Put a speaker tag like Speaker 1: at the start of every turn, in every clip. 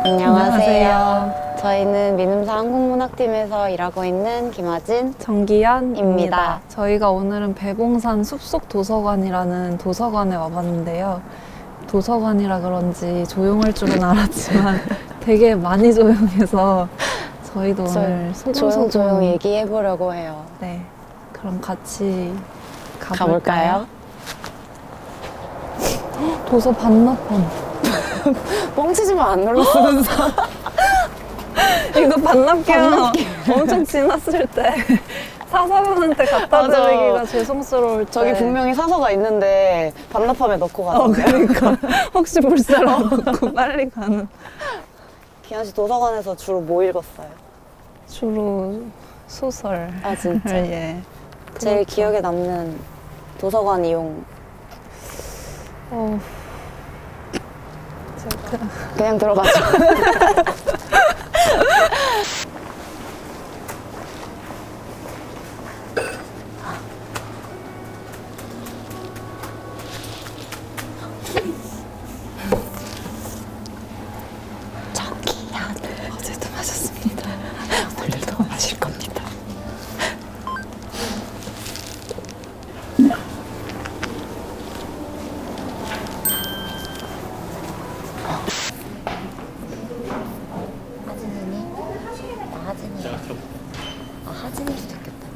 Speaker 1: 안녕하세요. 저희는 민음사 한국문학팀에서 일하고 있는 김하진,
Speaker 2: 정기현입니다. 저희가 오늘은 배봉산 숲속 도서관이라는 도서관에 와봤는데요. 도서관이라 그런지 조용할 줄은 알았지만 되게 많이 조용해서 저희도 오늘 소곤소곤
Speaker 1: 조용조용 얘기해보려고 해요.
Speaker 2: 네, 그럼 같이
Speaker 1: 가볼까요?
Speaker 2: 도서 반납본.
Speaker 1: 뻥치지만 안 눌렀으면서.
Speaker 2: 이거 반납기요. 엄청 지났을 때 사서관한테 갖다
Speaker 1: 맞아.
Speaker 2: 드리기가 죄송스러울 때.
Speaker 1: 저기 분명히 사서가 있는데 반납함에 넣고 가던데.
Speaker 2: 그러니까 혹시 물세라고 빨리 가는.
Speaker 1: 기한 씨 도서관에서 주로 뭐 읽었어요?
Speaker 2: 주로 소설.
Speaker 1: 아 진짜?
Speaker 2: 예.
Speaker 1: 제일 기억에 남는 도서관 이용. 그냥 들어가죠. 저기요.
Speaker 2: 어제도 마셨습니다.
Speaker 1: 오늘도 마실 겁니다. 하진이니? 나 하진이야. 아, 하진일 수도 있겠다.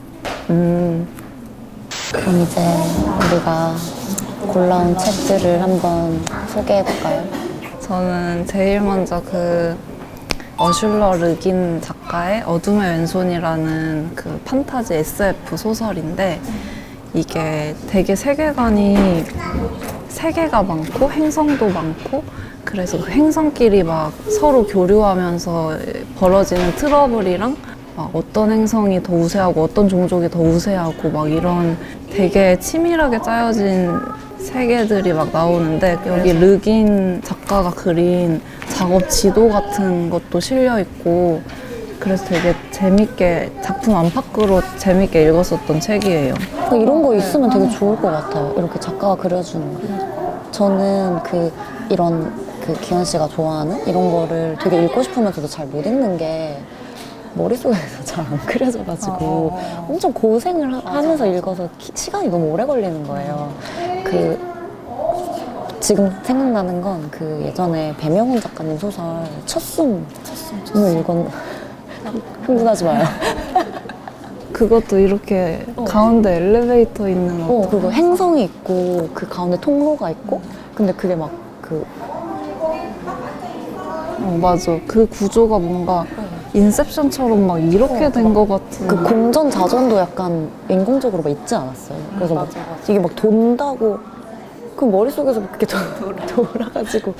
Speaker 1: 그럼 이제 우리가 골라온 책들을 한번 소개해볼까요?
Speaker 2: 저는 제일 먼저 그 어슐러 르긴 작가의 어둠의 왼손이라는 그 판타지 SF 소설인데 이게 되게 세계가 많고 행성도 많고 그래서 그 행성끼리 막 서로 교류하면서 벌어지는 트러블이랑 막 어떤 행성이 더 우세하고 어떤 종족이 더 우세하고 막 이런 되게 치밀하게 짜여진 세계들이 막 나오는데 여기 르긴 작가가 그린 작업 지도 같은 것도 실려 있고 그래서 되게 재밌게 작품 안팎으로 재밌게 읽었었던 책이에요.
Speaker 1: 이런 거 있으면 되게 좋을 것 같아요. 이렇게 작가가 그려주는 거. 저는 이런 기현 씨가 좋아하는 이런 거를 되게 읽고 싶으면서도 잘 못 읽는 게 머릿속에서 잘 안 그려져가지고 엄청 고생을 하면서 읽어서 시간이 너무 오래 걸리는 거예요. 지금 생각나는 건 예전에 배명훈 작가님 소설 첫숨을 읽었는데 흥분하지 마요.
Speaker 2: 그것도 이렇게 가운데 엘리베이터 있는
Speaker 1: 그리고 행성이 있고 그 가운데 통로가 있고 근데 그게 막
Speaker 2: 맞아. 그 구조가 뭔가 인셉션처럼 막 이렇게 된 것 같은.
Speaker 1: 그 공전 자전도 약간 인공적으로 막 있지 않았어요? 그래서 막 이게 막 돈다고 그 머릿속에서 그렇게 돌아가지고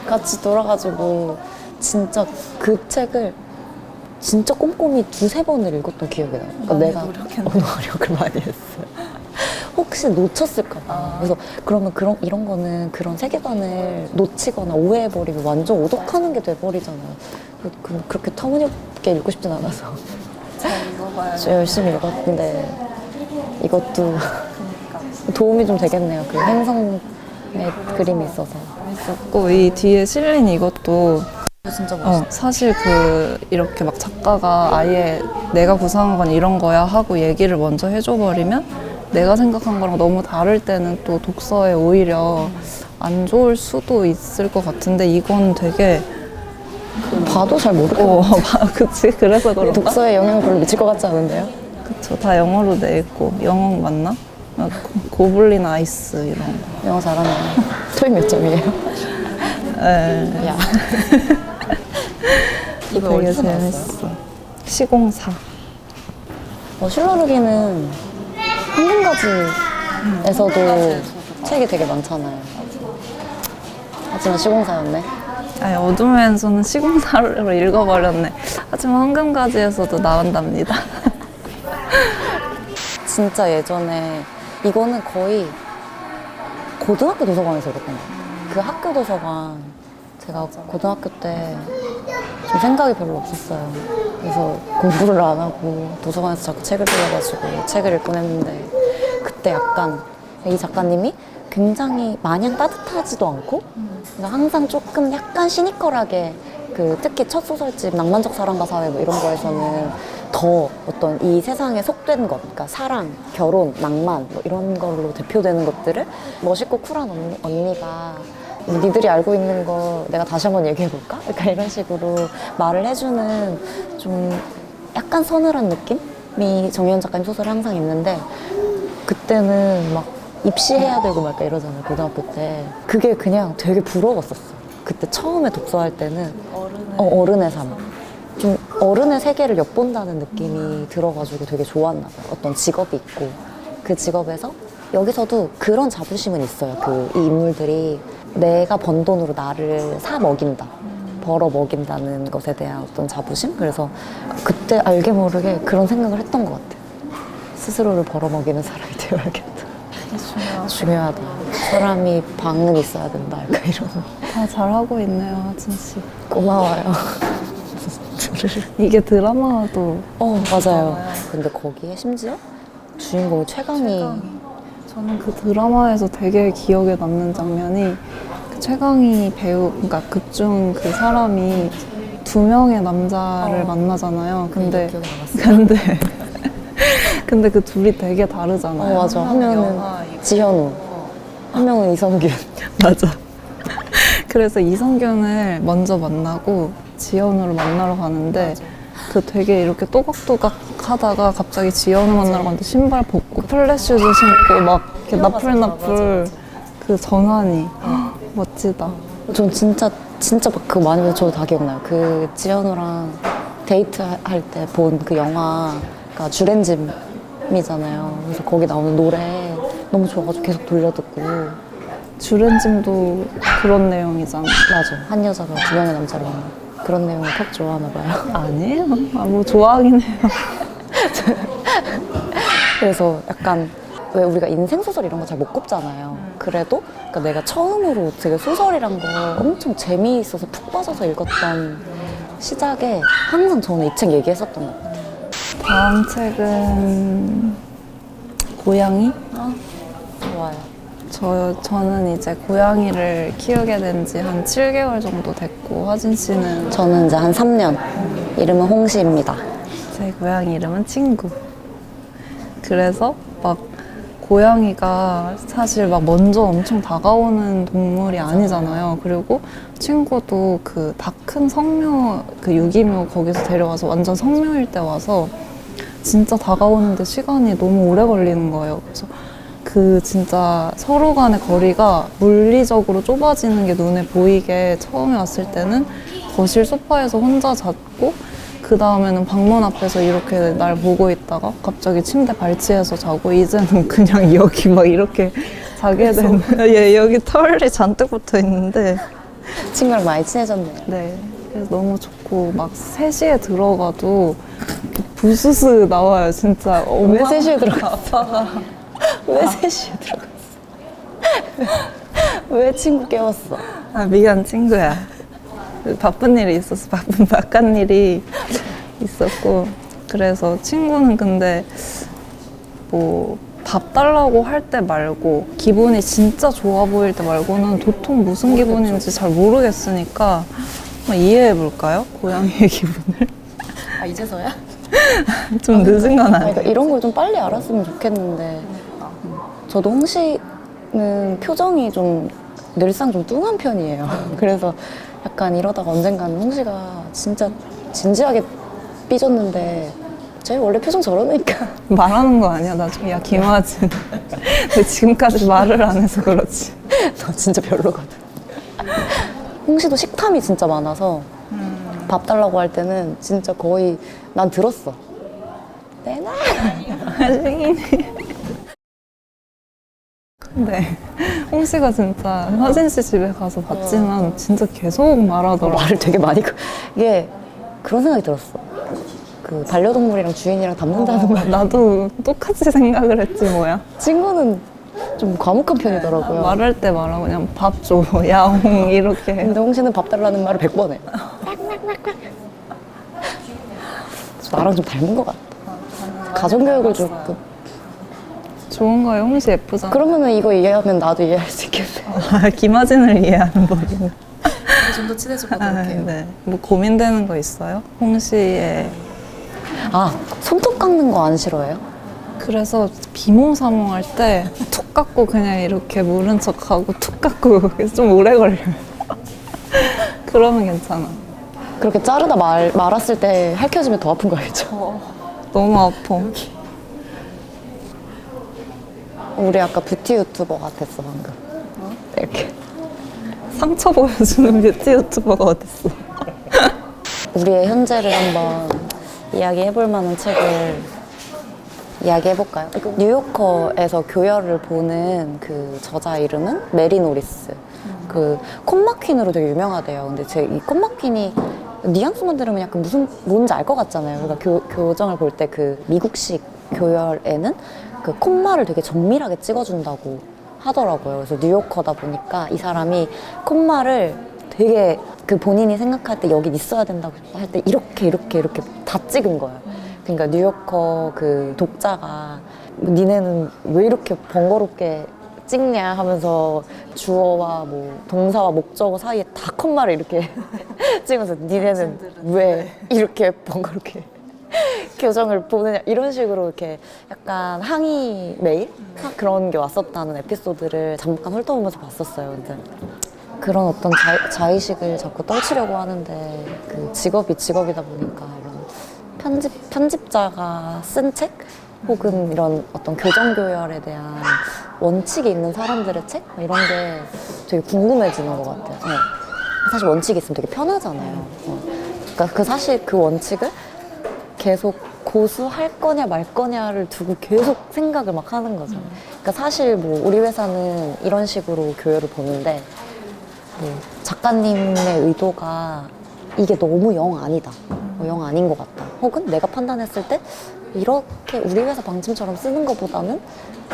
Speaker 1: 같이 돌아가지고 진짜 그 책을 진짜 꼼꼼히 2-3번을 읽었던 기억이 나요. 그러니까 내가 노력을 많이 했어요. 혹시 놓쳤을까 봐. 그래서 그러면 이런 거는 그런 세계관을 놓치거나 오해해버리면 완전 오독하는 게 돼버리잖아요. 그렇게 터무니없게 읽고 싶진 않아서
Speaker 2: 잘 읽어봐야
Speaker 1: 저 열심히 읽었는데 이것도 도움이 좀 되겠네요. 그 행성의 그림이 있어서.
Speaker 2: 있었고 이 뒤에 실린 이것도
Speaker 1: 진짜 멋있어.
Speaker 2: 사실 이렇게 막 작가가 아예 내가 구상한 건 이런 거야 하고 얘기를 먼저 해줘버리면 내가 생각한 거랑 너무 다를 때는 또 독서에 오히려 안 좋을 수도 있을 것 같은데 이건 되게
Speaker 1: 봐도 잘 모를 것 같아.
Speaker 2: 그치? 그래서 그런가?
Speaker 1: 독서에 영향을 별로 미칠 것 같지 않은데요?
Speaker 2: 그쵸. 다 영어로 돼 있고 영어 맞나? 고블린 아이스 이런 거.
Speaker 1: 영어 잘하네요. 토익 몇 점이에요?
Speaker 2: 네.
Speaker 1: 야.
Speaker 2: 이거 되게 재밌어. 시공사.
Speaker 1: 슐러르기는 한금가지에서도 책이 되게 많잖아요. 하지만 시공사였네.
Speaker 2: 아니, 어둠의 왼손은 시공사로 읽어버렸네. 하지만 황금가지에서도 나온답니다.
Speaker 1: 진짜 예전에 이거는 거의 고등학교 도서관에서 읽었던 거예요. 그 학교 도서관 제가 고등학교 때 좀 생각이 별로 없었어요. 그래서 공부를 안 하고 도서관에서 자꾸 책을 빌려가지고 책을 읽곤 했는데 그때 약간 이 작가님이 굉장히 마냥 따뜻하지도 않고 그러니까 항상 조금 약간 시니컬하게 그 특히 첫 소설집 낭만적 사랑과 사회 뭐 이런 거에서는 더 어떤 이 세상에 속된 것, 그러니까 사랑, 결혼, 낭만 뭐 이런 걸로 대표되는 것들을 멋있고 쿨한 언니가 니들이 알고 있는 거 내가 다시 한번 얘기해볼까? 그러니까 이런 식으로 말을 해주는 좀 약간 서늘한 느낌이 정혜연 작가님 소설에 항상 있는데, 그때는 막 입시해야 되고 말까 이러잖아요, 고등학교 때. 그게 그냥 되게 부러웠었어. 그때 처음에 독서할 때는 어른의 삶. 좀 어른의 세계를 엿본다는 느낌이 들어가지고 되게 좋았나 봐요. 어떤 직업이 있고 그 직업에서 여기서도 그런 자부심은 있어요. 이 인물들이 내가 번 돈으로 나를 사 먹인다, 벌어 먹인다는 것에 대한 어떤 자부심? 그래서 그때 알게 모르게 그런 생각을 했던 것 같아요. 스스로를 벌어 먹이는 사람이 되어야겠다. 중요하다. 사람이 방은 있어야 된다. 약간 이런.
Speaker 2: 다 잘하고 있네요, 하진 씨.
Speaker 1: 고마워요.
Speaker 2: 이게 드라마도
Speaker 1: 맞아요. 근데 거기에 심지어 주인공이 최강희.
Speaker 2: 저는 그 드라마에서 되게 기억에 남는 장면이 그 최강희 배우, 그러니까 극중 그 사람이 2명의 남자를 만나잖아요. 근데
Speaker 1: 기억이 남았어요.
Speaker 2: 근데 그 둘이 되게 다르잖아요.
Speaker 1: 맞아. 한 명은 지현우, 한 명은 이성균.
Speaker 2: 맞아. 그래서 이성균을 먼저 만나고 지연우를 만나러 가는데 그 되게 이렇게 또각또각 하다가 갑자기 지연우 만나러 가는데 신발 벗고 플랫 슈즈 신고 막 이렇게 나풀나풀 그 전환이 멋지다.
Speaker 1: 전 진짜 막 그거 많이 보면 저도 다 기억나요. 그 지현우랑 데이트할 때 본 그 영화가 주렌짐이잖아요. 그래서 거기 나오는 노래 너무 좋아가지고 계속 돌려듣고.
Speaker 2: 주렌짐도 그런 내용이잖아.
Speaker 1: 맞아. 한 여자가 2명의 남자를 만나. 그런 내용을 퍽 좋아하나 봐요.
Speaker 2: 아니에요. 뭐 좋아하긴 해요.
Speaker 1: 그래서 약간 왜 우리가 인생소설 이런 거 잘 못 꼽잖아요. 그래도 그러니까 내가 처음으로 되게 소설이란 거 엄청 재미있어서 푹 빠져서 읽었던 시작에 항상 저는 이 책 얘기했었던 것 같아요.
Speaker 2: 다음 책은 고양이?
Speaker 1: 좋아요.
Speaker 2: 저는 이제 고양이를 키우게 된 지 한 7개월 정도 됐고, 하진 씨는?
Speaker 1: 저는 이제 한 3년. 이름은 홍시입니다.
Speaker 2: 제 고양이 이름은 친구. 그래서 막 고양이가 사실 막 먼저 엄청 다가오는 동물이 아니잖아요. 그리고 친구도 그 다 큰 성묘, 그 유기묘 거기서 데려와서 완전 성묘일 때 와서 진짜 다가오는데 시간이 너무 오래 걸리는 거예요. 그래서 그 진짜 서로 간의 거리가 물리적으로 좁아지는 게 눈에 보이게 처음에 왔을 때는 거실 소파에서 혼자 잤고, 그 다음에는 방문 앞에서 이렇게 날 보고 있다가 갑자기 침대 발치해서 자고, 이제는 그냥 여기 막 이렇게 자게 되는. 예, 여기 털이 잔뜩 붙어 있는데.
Speaker 1: 친구랑 많이 친해졌네요.
Speaker 2: 네. 그래서 너무 좋고, 막 3시에 들어가도 부스스 나와요, 진짜.
Speaker 1: 왜 3시에 들어갔어?
Speaker 2: 아빠가.
Speaker 1: 왜 3시에 들어갔어? 왜 친구 깨웠어?
Speaker 2: 미안, 친구야. 바쁜 일이 있었어. 바깥 일이 있었고. 그래서 친구는 근데 뭐 밥 달라고 할 때 말고, 기분이 진짜 좋아 보일 때 말고는 도통 무슨 기분인지 잘 모르겠으니까 한번 이해해 볼까요? 고양이의 기분을.
Speaker 1: 아, 이제서야?
Speaker 2: 좀 늦은 건 아니에요.
Speaker 1: 그러니까 이런 걸 좀 빨리 알았으면 좋겠는데. 저도 홍시는 표정이 좀 늘상 좀 뚱한 편이에요. 그래서 약간 이러다가 언젠가는 홍시가 진짜 진지하게 삐졌는데, 쟤 원래 표정 저러니까.
Speaker 2: 말하는 거 아니야, 나중에. 야, 김하진. 근데 지금까지 말을 안 해서 그렇지.
Speaker 1: 너 진짜 별로거든. 홍시도 식탐이 진짜 많아서 밥 달라고 할 때는 진짜 거의 난 들었어. 내놔.
Speaker 2: 생이네. 근데 홍씨가 진짜 하진 씨 집에 가서 봤지만 진짜 계속 말하더라고.
Speaker 1: 말을 되게 많이 이게 그런 생각이 들었어. 그 반려동물이랑 주인이랑 닮는다는 말.
Speaker 2: 나도 똑같이 생각을 했지 뭐야.
Speaker 1: 친구는 좀 과묵한 편이더라고요.
Speaker 2: 말할 때 말하고 그냥 밥 줘, 야옹 이렇게.
Speaker 1: 근데 홍시는 밥 달라는 말을 100번 해. 나랑 좀 닮은 것 같다. 가정교육을 조금.
Speaker 2: 좋은 거예요. 홍시 예쁘잖아.
Speaker 1: 그러면은 이거 이해하면 나도 이해할 수 있겠네.
Speaker 2: 김하진을 이해하는 법이네.
Speaker 1: 좀 더 친해지고
Speaker 2: 네. 뭐 고민되는 거 있어요? 홍시에.
Speaker 1: 아, 손톱 깎는 거 안 싫어해요?
Speaker 2: 그래서 비몽사몽 할 때 툭 깎고 그냥 이렇게 모른 척하고 툭 깎고 좀 오래 걸려요. 그러면 괜찮아.
Speaker 1: 그렇게 자르다 말았을 때 할켜지면 더 아픈 거 알죠?
Speaker 2: 너무 아파.
Speaker 1: 우리 아까 뷰티 유튜버 같았어 방금. 이렇게.
Speaker 2: 상처 보여주는 뷰티 유튜버가 어딨어.
Speaker 1: 우리의 현재를 한번 이야기해볼 만한 책을 이야기해볼까요? 뉴요커에서 교열을 보는 그 저자 이름은 메리 노리스. 그 콧마퀸으로 되게 유명하대요. 근데 제 이 콧마퀸이 뉘앙스만 들으면 약간 뭔지 알 것 같잖아요. 그러니까 교정을 볼 때 그 미국식 교열에는 그 콧마를 되게 정밀하게 찍어준다고 하더라고요. 그래서 뉴요커다 보니까 이 사람이 콧마를 되게 그 본인이 생각할 때 여긴 있어야 된다고 할 때 이렇게 다 찍은 거예요. 그러니까 뉴요커 그 독자가 니네는 왜 이렇게 번거롭게 찍냐 하면서 주어와 뭐 동사와 목적어 사이에 다 컴마를 이렇게 찍으면서 니네는 왜 이렇게 번거롭게 교정을 보느냐 이런 식으로 이렇게 약간 항의 메일 그런 게 왔었다는 에피소드를 잠깐 훑어보면서 봤었어요. 근데 그런 어떤 자의식을 자꾸 떨치려고 하는데 그 직업이 직업이다 보니까 이런 편집자가 쓴 책 혹은 이런 어떤 교정교열에 대한 원칙이 있는 사람들의 책? 이런 게 되게 궁금해지는 것 같아요. 네. 사실 원칙이 있으면 되게 편하잖아요. 그러니까 사실 그 원칙을 계속 고수할 거냐 말 거냐를 두고 계속 생각을 막 하는 거죠. 그러니까 사실 뭐 우리 회사는 이런 식으로 교열을 보는데 뭐 작가님의 의도가 이게 너무 영 아니다. 영 아닌 것 같다. 혹은 내가 판단했을 때 이렇게 우리 회사 방침처럼 쓰는 것보다는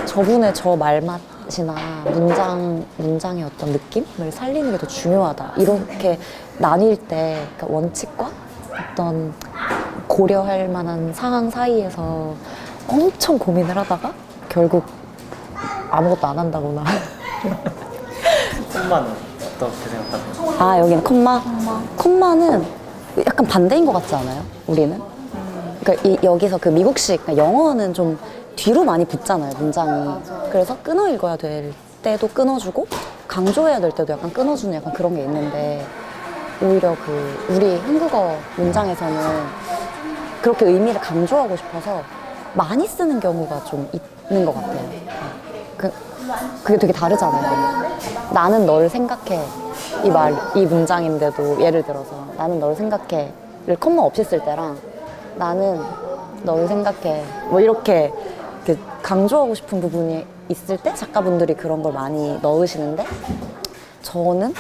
Speaker 1: 저분의 저 말맛이나 문장의 어떤 느낌을 살리는 게 더 중요하다. 이렇게 나뉠 때 그러니까 원칙과 어떤 고려할 만한 상황 사이에서 엄청 고민을 하다가 결국 아무것도 안 한다거나.
Speaker 3: 콤마는 어떻게 생각하세요?
Speaker 1: 아, 여기는 콤마? 콤마는 약간 반대인 것 같지 않아요? 우리는? 그러니까 여기서 그 미국식 그러니까 영어는 좀 뒤로 많이 붙잖아요, 문장이. 그래서 끊어 읽어야 될 때도 끊어주고 강조해야 될 때도 약간 끊어주는 약간 그런 게 있는데 오히려 그 우리 한국어 문장에서는 그렇게 의미를 강조하고 싶어서 많이 쓰는 경우가 좀 있는 것 같아요. 그게 되게 다르잖아요. 나는 너를 생각해. 이 문장인데도 예를 들어서 나는 너를 생각해를 콤마 없이 쓸 때랑 나는 너를 생각해 뭐 이렇게 강조하고 싶은 부분이 있을 때 작가분들이 그런 걸 많이 넣으시는데 저는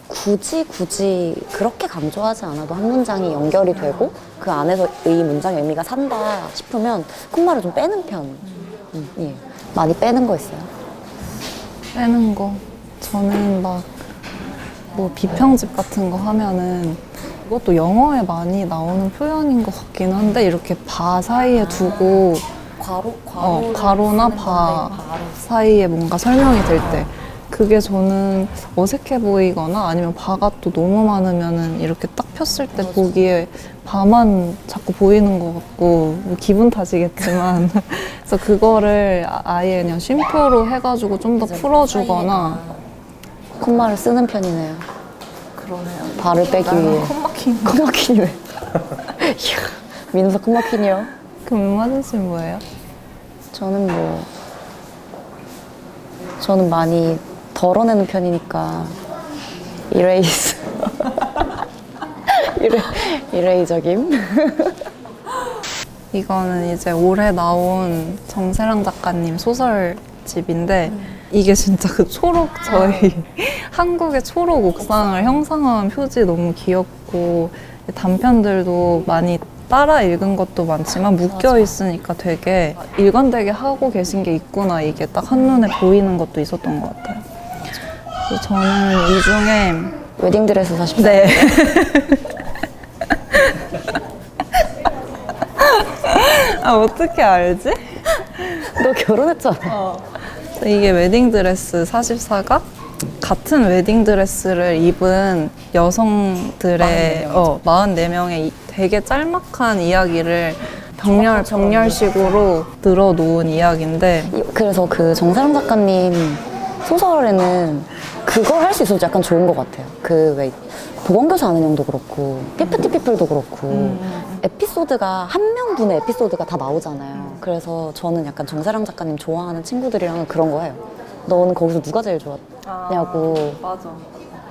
Speaker 1: 굳이 그렇게 강조하지 않아도 한 문장이 연결이 되고 그 안에서 이 문장의 의미가 산다 싶으면 콤마를 좀 빼는 편이에요. 많이 빼는 거 있어요?
Speaker 2: 빼는 거. 저는 막 뭐 비평집 같은 거 하면은 이것도 영어에 많이 나오는 표현인 것 같긴 한데 이렇게 바 사이에 두고 가로나 바 사이에 뭔가 설명이 될 때 그게 저는 어색해 보이거나 아니면 바가 또 너무 많으면은 이렇게 딱 폈을 때 보기에 바만 자꾸 보이는 것 같고 뭐 기분 탓이겠지만 그래서 그거를 아예 그냥 쉼표로 해가지고 좀 더 풀어주거나
Speaker 1: 콤마를 쓰는 편이네요.
Speaker 2: 그러네요.
Speaker 1: 발을 빼기 위해. 콤마퀸이 왜? 이야, 민서 콤마퀸이요?
Speaker 2: 그럼 마진 씨는 뭐예요?
Speaker 1: 저는 많이 덜어내는 편이니까 이레이스 이레이저김.
Speaker 2: 이거는 이제 올해 나온 정세랑 작가님 소설집인데 이게 진짜 그 초록 저희 한국의 초록 옥상을 형상화한 표지 너무 귀엽고 단편들도 많이 따라 읽은 것도 많지만 묶여 있으니까 되게 일관되게 하고 계신 게 있구나 이게 딱 한눈에 보이는 것도 있었던 것 같아요. 그래서 저는 이 중에
Speaker 1: 웨딩드레스 44.
Speaker 2: 네. 아 어떻게 알지?
Speaker 1: 너 결혼했잖아.
Speaker 2: 이게 웨딩드레스 44가 같은 웨딩드레스를 입은 여성들의 44명의 되게 짤막한 이야기를 병렬식으로 늘어놓은 이야기인데
Speaker 1: 그래서 그 정사랑 작가님 소설에는 그걸 할 수 있어서 약간 좋은 것 같아요. 그 왜 보건교사 아는 형도 그렇고 피프티 피플도 그렇고 에피소드가 한 명분의 에피소드가 다 나오잖아요. 그래서 저는 약간 정사랑 작가님 좋아하는 친구들이랑은 그런 거 해요. 너는 거기서 누가 제일 좋았냐고.
Speaker 2: 맞아.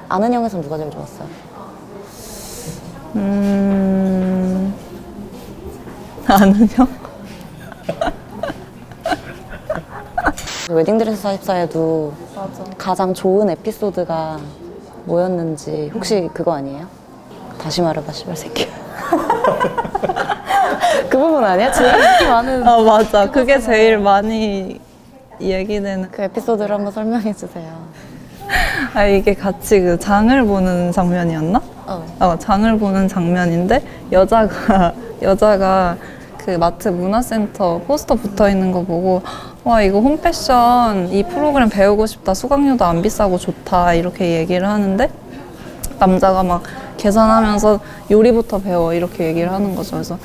Speaker 1: 아는 형에서는 누가 제일 좋았어요?
Speaker 2: 아는 형?
Speaker 1: 웨딩드레스 44에도
Speaker 2: 맞아.
Speaker 1: 가장 좋은 에피소드가 뭐였는지 혹시 그거 아니에요? 다시 말해봐 씨발 새끼야. 그 부분 아니야? 제일 인기 많은
Speaker 2: 아 맞아. 그게 제일 많이 얘기되는.
Speaker 1: 그 에피소드를 한번 설명해 주세요.
Speaker 2: 아 이게 같이 그 장을 보는 장면이었나? 장을 보는 장면인데 여자가 그 마트 문화센터 포스터 붙어 있는 거 보고 와 이거 홈패션 이 프로그램 배우고 싶다, 수강료도 안 비싸고 좋다 이렇게 얘기를 하는데 남자가 막 계산하면서 요리부터 배워 이렇게 얘기를 하는 거죠. 그래서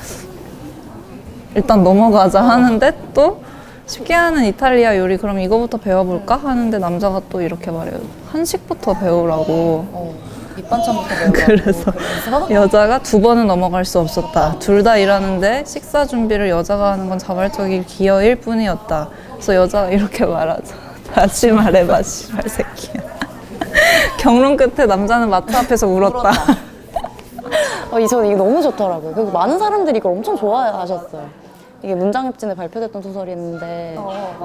Speaker 2: 일단 넘어가자 하는데 또 쉽게 하는 이탈리아 요리 그럼 이거부터 배워볼까 하는데 남자가 또 이렇게 말해요. 한식부터 배우라고.
Speaker 1: 밑반찬부터 배우고.
Speaker 2: 그래서 여자가 2번은 넘어갈 수 없었다. 둘 다 일하는데 식사 준비를 여자가 하는 건 자발적인 기여일 뿐이었다. 그래서 여자가 이렇게 말하죠. 다시 말해봐, 씨발 새끼야. 경론 끝에 남자는 마트 앞에서 울었다.
Speaker 1: 저는 이게 너무 좋더라고요. 그리고 많은 사람들이 이걸 엄청 좋아하셨어요. 이게 문장협진에 발표됐던 소설이었는데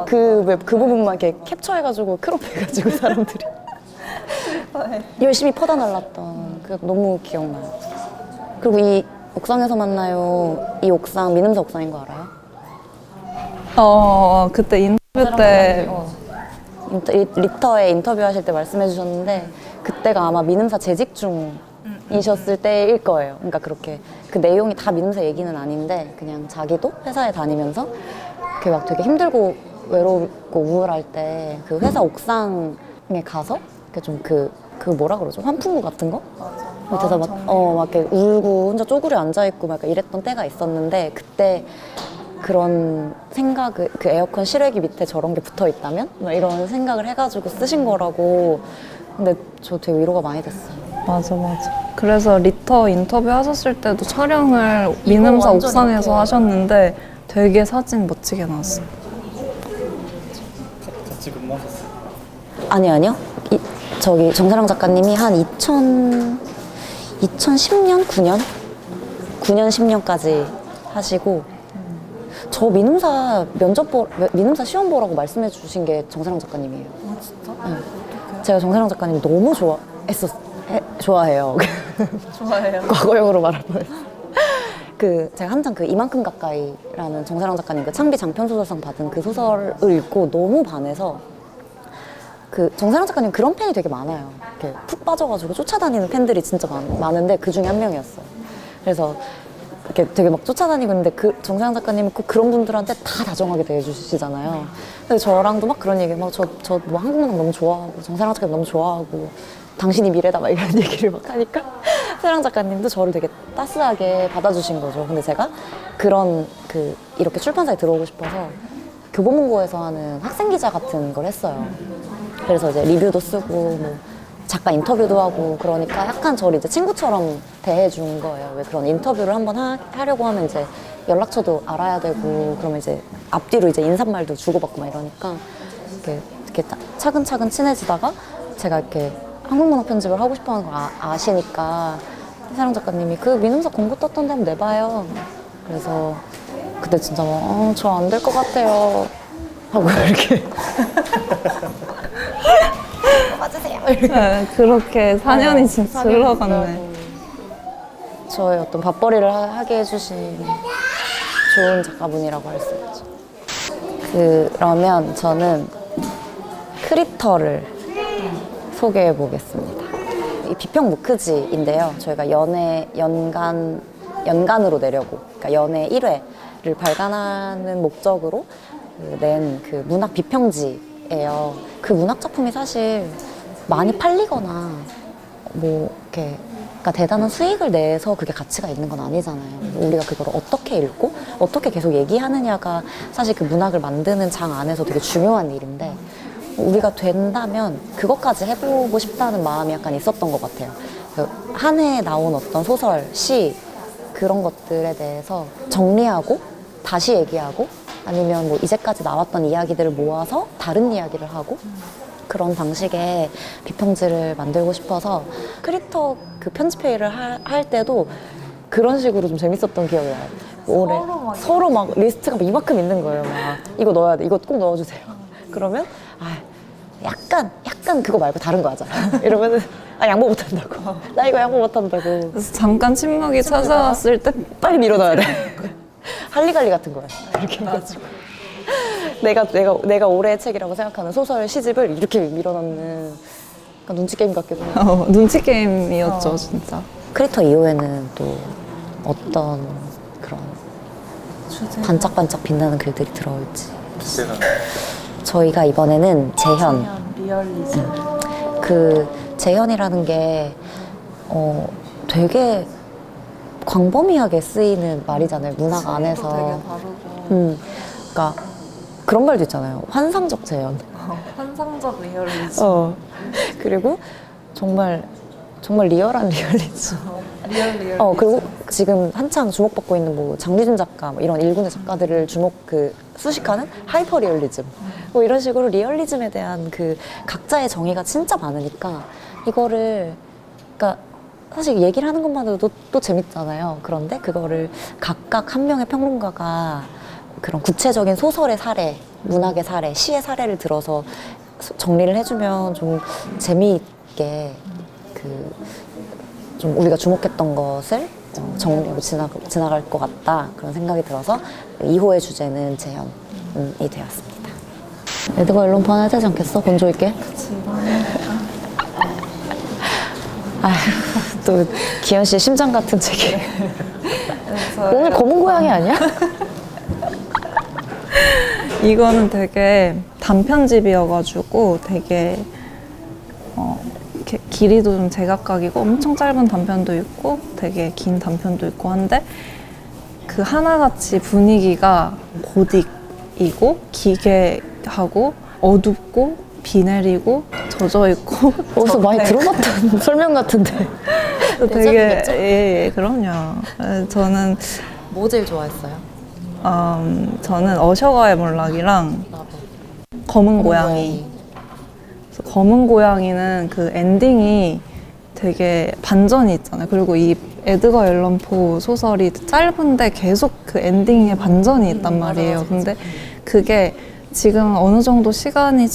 Speaker 1: 그 부분만 이렇게 캡처해가지고 크롭해가지고 사람들이 열심히 퍼다 날랐던 그게 너무 기억나요. 그리고 이 옥상에서 만나요. 이 옥상 민음사 옥상인 거 알아요?
Speaker 2: 그때 인터뷰 때
Speaker 1: 리터에 인터뷰하실 때 말씀해 주셨는데 그때가 아마 민음사 재직 중이셨을 때일 거예요. 그러니까 그렇게 그 내용이 다 민음사 얘기는 아닌데 그냥 자기도 회사에 다니면서 이렇게 막 되게 힘들고 외롭고 우울할 때 그 회사 옥상에 가서 좀 그 뭐라 그러죠? 환풍구 같은 거? 밑에서 막 이렇게 울고 혼자 쪼그려 앉아있고 막 이랬던 때가 있었는데 그때 그런 생각을 그 에어컨 실외기 밑에 저런 게 붙어 있다면? 막 이런 생각을 해가지고 쓰신 거라고. 근데 저 되게 위로가 많이 됐어요.
Speaker 2: 맞아. 그래서 리터 인터뷰 하셨을 때도 촬영을 민음사 옥상에서 하셨는데 되게 사진 멋지게 나왔어요.
Speaker 3: 같이 근무하셨어요?
Speaker 1: 아니요. 저기 정사랑 작가님이 한 2010년? 9년? 10년까지 하시고 저 민음사 민음사 시험 보라고 말씀해 주신 게 정사랑 작가님이에요.
Speaker 2: 아 진짜?
Speaker 1: 네. 제가 정사랑 작가님 너무 좋아해요.
Speaker 2: 좋아해요.
Speaker 1: 과거형으로 말하면 제가 한창 그 이만큼 가까이라는 정사랑 작가님 그 창비 장편소설상 받은 그 소설을 읽고 너무 반해서 그 정사랑 작가님 그런 팬이 되게 많아요. 이렇게 푹 빠져가지고 쫓아다니는 팬들이 진짜 많은데 그 중에 한 명이었어요. 그래서 이렇게 되게 막 쫓아다니고 있는데 그 정사랑 작가님은 꼭 그런 분들한테 다 다정하게 대해주시잖아요. 근데 저랑도 막 그런 얘기 막 저 뭐 한국문학 너무 좋아하고 정사랑 작가님 너무 좋아하고 당신이 미래다 막 이런 얘기를 막 하니까 사랑 작가님도 저를 되게 따스하게 받아주신 거죠. 근데 제가 이렇게 출판사에 들어오고 싶어서 교보문고에서 하는 학생 기자 같은 걸 했어요. 그래서 이제 리뷰도 쓰고 뭐 작가 인터뷰도 하고 그러니까 약간 저를 이제 친구처럼 대해준 거예요. 왜 그런 인터뷰를 한번 하려고 하면 이제 연락처도 알아야 되고 그러면 이제 앞뒤로 이제 인사말도 주고받고 막 이러니까 이렇게 차근차근 친해지다가 제가 이렇게 한국문학 편집을 하고 싶어하는 걸 아시니까 사랑 작가님이 그 민음사 공고 떴던데 한번 내봐요. 그래서 그때 진짜 막 저 안 될 것 같아요 하고 이렇게 맞으세요.
Speaker 2: 네, 그렇게 4년이 진짜 흘러갔네.
Speaker 1: 저의 어떤 밥벌이를 하게 해주신 좋은 작가분이라고 할 수 있죠. 그러면 저는 크리터를 소개해 보겠습니다. 이 비평 무크지인데요. 저희가 연간으로 내려고, 그러니까 연애 1회를 발간하는 목적으로 낸 그 문학 비평지예요. 그 문학 작품이 사실 많이 팔리거나 뭐 이렇게 그러니까 대단한 수익을 내서 그게 가치가 있는 건 아니잖아요. 우리가 그걸 어떻게 읽고 어떻게 계속 얘기하느냐가 사실 그 문학을 만드는 장 안에서 되게 중요한 일인데 우리가 된다면 그것까지 해보고 싶다는 마음이 약간 있었던 것 같아요. 한 해에 나온 어떤 소설, 시 그런 것들에 대해서 정리하고 다시 얘기하고 아니면 뭐 이제까지 나왔던 이야기들을 모아서 다른 이야기를 하고 그런 방식의 비평지를 만들고 싶어서 크리터 그 편집회의를 할 때도 그런 식으로 좀 재밌었던 기억이 나요. 올해 서로 막 리스트가 막 이만큼 있는 거예요. 막 이거 넣어야 돼. 이거 꼭 넣어주세요. 그러면 약간 그거 말고 다른 거 하자. 이러면은 양보 못 한다고. 나 이거 양보 못 한다고.
Speaker 2: 그래서 잠깐 침묵이 찾아왔을 때
Speaker 1: 빨리 밀어넣어야 돼. 할리갈리 같은 거야. 이렇게 해가지고. 내가 올해의 책이라고 생각하는 소설 시집을 이렇게 밀어넣는 약간 눈치 게임 같기도 해요.
Speaker 2: 눈치 게임이었죠, 진짜.
Speaker 1: 크리터 이후에는 또 어떤 그런 반짝반짝 빛나는 글들이 들어올지.
Speaker 3: 주제가
Speaker 1: 저희가 이번에는 재현.
Speaker 4: 리얼리즘.
Speaker 1: 그 재현이라는 게 되게 광범위하게 쓰이는 말이잖아요. 문학 안에서.
Speaker 4: 되게 다르고
Speaker 1: 그러니까 그런 말도 있잖아요. 환상적 재현.
Speaker 4: 환상적 리얼리즘.
Speaker 1: 그리고 정말 리얼한 리얼리즘.
Speaker 4: 리얼.
Speaker 1: 그리고 지금 한창 주목받고 있는 뭐 장리준 작가 뭐 이런 일군의 작가들을 수식하는 하이퍼 리얼리즘. 뭐 이런 식으로 리얼리즘에 대한 그 각자의 정의가 진짜 많으니까 이거를 그러니까 사실 얘기를 하는 것만으로도 또 재밌잖아요. 그런데 그거를 각각 한 명의 평론가가 그런 구체적인 소설의 사례, 문학의 사례, 시의 사례를 들어서 정리를 해주면 좀 재미있게 좀 우리가 주목했던 것을 정리하고 지나갈 것 같다 그런 생각이 들어서 2호의 주제는 재현이 되었습니다. 에드거 앨런 포 하나 되지 않겠어? 건조 있게? 또 기현 씨의 심장 같은 책이 오늘 검은 고양이 아니야?
Speaker 2: 이거는 되게 단편집이어가지고 되게 이렇게 길이도 좀 제각각이고 엄청 짧은 단편도 있고 되게 긴 단편도 있고 한데 그 하나같이 분위기가 고딕이고 기괴하고 어둡고 비 내리고 젖어 있고
Speaker 1: 어디서 많이 들어봤던 설명 같은데.
Speaker 2: 되게 예, 그럼요. 저는
Speaker 1: 뭐 제일 좋아했어요?
Speaker 2: 저는 어셔가의 몰락이랑 검은 고양이. 그래서 검은 고양이는 그 엔딩이 되게 반전이 있잖아요. 그리고 이 에드거 앨런 포 소설이 짧은데 계속 그 엔딩에 반전이 있단 말이에요. 근데 그게 지금 어느 정도 시간이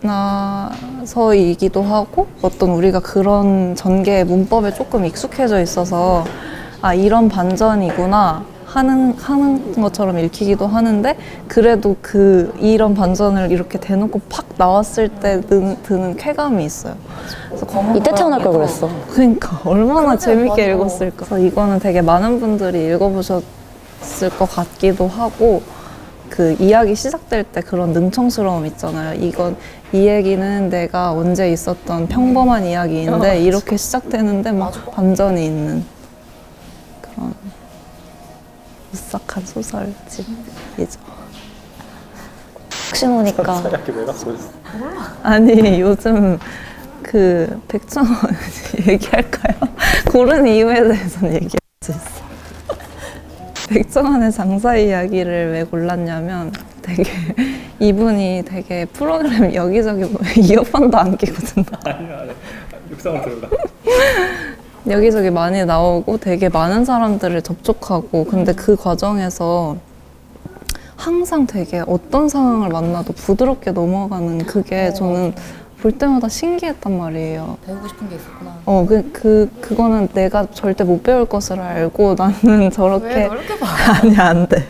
Speaker 2: 지나서이기도 하고 어떤 우리가 그런 전개 문법에 조금 익숙해져 있어서 이런 반전이구나 하는 것처럼 읽히기도 하는데 그래도 이런 반전을 이렇게 대놓고 팍 나왔을 때 드는 쾌감이 있어요. 그래서
Speaker 1: 이때 태어날 걸 그랬어.
Speaker 2: 그러니까 얼마나 재밌게
Speaker 1: 맞아.
Speaker 2: 읽었을까. 그래서 이거는 되게 많은 분들이 읽어보셨을 것 같기도 하고 그 이야기 시작될 때 그런 능청스러움 있잖아요. 이 얘기는 내가 언제 있었던 평범한 이야기인데 이렇게 시작되는데 막 반전이 있는 그런 오싹한 소설집이죠.
Speaker 1: 혹시 모니까
Speaker 3: 이렇게 왜 갔어?
Speaker 2: 아니 요즘 그 백종원 얘기할까요? 고른 이유에 대해서는 얘기할 수 있어. 백종원의 장사 이야기를 왜 골랐냐면 되게 이분이 되게 프로그램 여기저기 이어폰도 안 끼고 듣는다.
Speaker 3: 아니야, 육상으로 들어가.
Speaker 2: 여기저기 많이 나오고 되게 많은 사람들을 접촉하고 근데 그 과정에서 항상 되게 어떤 상황을 만나도 부드럽게 넘어가는 그게 저는 볼 때마다 신기했단 말이에요.
Speaker 1: 배우고 싶은 게 있었구나.
Speaker 2: 그거는 내가 절대 못 배울 것을 알고 나는 저렇게.
Speaker 1: 왜 이렇게 봐?
Speaker 2: 아니, 안 돼.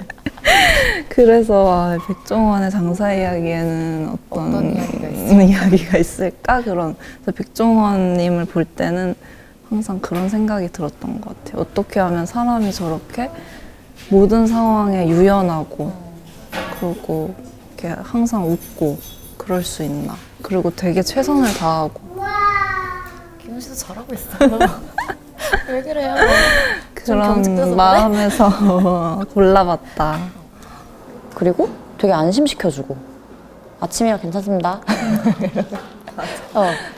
Speaker 2: 그래서 백종원의 장사 이야기에는 어떤 이야기가 있을까? 그래서 백종원님을 볼 때는 항상 그런 생각이 들었던 것 같아요. 어떻게 하면 사람이 저렇게 모든 상황에 유연하고 그리고 이렇게 항상 웃고 그럴 수 있나. 그리고 되게 최선을 다하고
Speaker 1: 재현 씨도 잘하고 있어요. 왜 그래요? 좀 경직돼서
Speaker 2: 그런
Speaker 1: 그래?
Speaker 2: 마음에서 골라봤다.
Speaker 1: 그리고 되게 안심시켜주고 아침이라 괜찮습니다.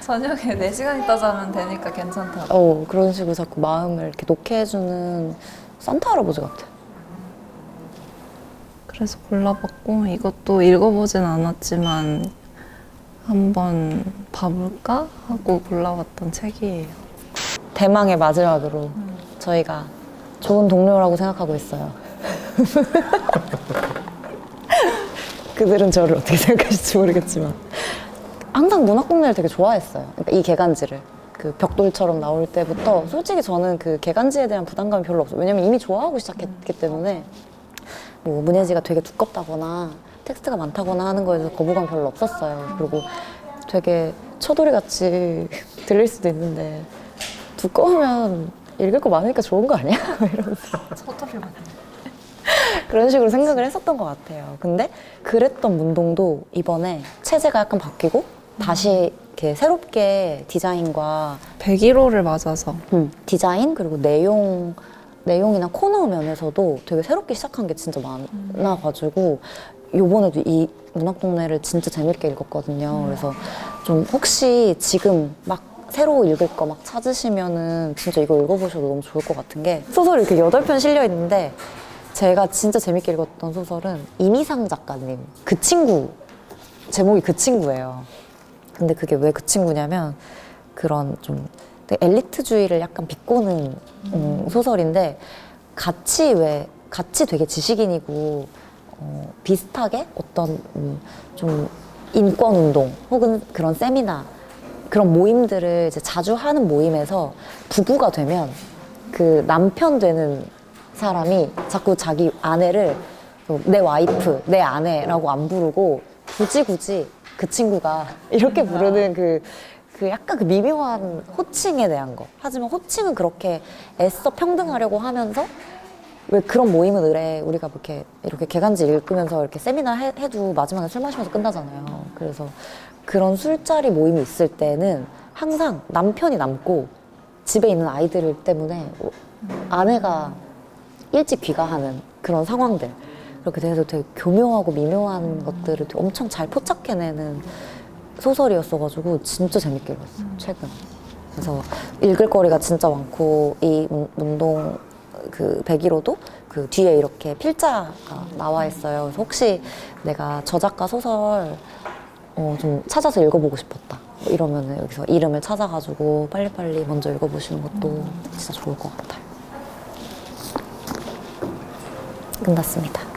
Speaker 4: 저녁에 4시간 있다 자면 되니까 괜찮다.
Speaker 1: 그런 식으로 자꾸 마음을 이렇게 놓게 해주는 산타 할아버지 같아.
Speaker 2: 그래서 골라봤고 이것도 읽어보진 않았지만 한번 봐볼까 하고 골라봤던 책이에요.
Speaker 1: 대망의 마지막으로 저희가 좋은 동료라고 생각하고 있어요. 그들은 저를 어떻게 생각하실지 모르겠지만 항상 문학동네를 되게 좋아했어요. 그러니까 이 개간지를 그 벽돌처럼 나올 때부터 솔직히 저는 그 개간지에 대한 부담감이 별로 없어요. 왜냐면 이미 좋아하고 시작했기 때문에 뭐 문예지가 되게 두껍다거나 텍스트가 많다거나 하는 거에 대해서 거부감 별로 없었어요. 그리고 되게 초돌이같이 들릴 수도 있는데 두꺼우면 읽을 거 많으니까 좋은 거 아니야? 이러면서
Speaker 4: 서투리 맞네.
Speaker 1: 그런 식으로 생각을 했었던 것 같아요. 근데 그랬던 문동도 이번에 체제가 약간 바뀌고 다시 이렇게 새롭게 디자인과
Speaker 2: 101호를 맞아서
Speaker 1: 디자인 그리고 내용이나 코너 면에서도 되게 새롭게 시작한 게 진짜 많아가지고 요번에도 이 문학동네를 진짜 재밌게 읽었거든요. 그래서 좀 혹시 지금 막 새로 읽을 거 막 찾으시면은 진짜 이거 읽어보셔도 너무 좋을 것 같은 게 소설이 이렇게 8편 실려 있는데 제가 진짜 재밌게 읽었던 소설은 이미상 작가님 그 친구 제목이 그 친구예요. 근데 그게 왜 그 친구냐면 그런 좀 되게 엘리트주의를 약간 비꼬는 소설인데 같이 되게 지식인이고 비슷하게 어떤 좀 인권운동 혹은 그런 세미나 그런 모임들을 이제 자주 하는 모임에서 부부가 되면 그 남편 되는 사람이 자꾸 자기 아내를 내 와이프, 내 아내라고 안 부르고 굳이 그 친구가 이렇게 부르는 그 약간 그 미묘한 호칭에 대한 거. 하지만 호칭은 그렇게 애써 평등하려고 하면서 왜 그런 모임은 우리가 이렇게 개간지 읽으면서 이렇게 세미나 해도 마지막에 술 마시면서 끝나잖아요. 그래서 그런 술자리 모임이 있을 때는 항상 남편이 남고 집에 있는 아이들 때문에 아내가 일찍 귀가하는 그런 상황들. 그렇게 돼서 되게 교묘하고 미묘한 것들을 되게 엄청 잘 포착해내는 소설이었어가지고 진짜 재밌게 읽었어요, 최근. 그래서 읽을 거리가 진짜 많고 이 문동 그 101호도 그 뒤에 이렇게 필자가 나와 있어요. 그래서 혹시 내가 저 작가 소설 좀 찾아서 읽어보고 싶었다. 뭐 이러면 여기서 이름을 찾아가지고 빨리빨리 먼저 읽어보시는 것도 진짜 좋을 것 같아요. 끝났습니다.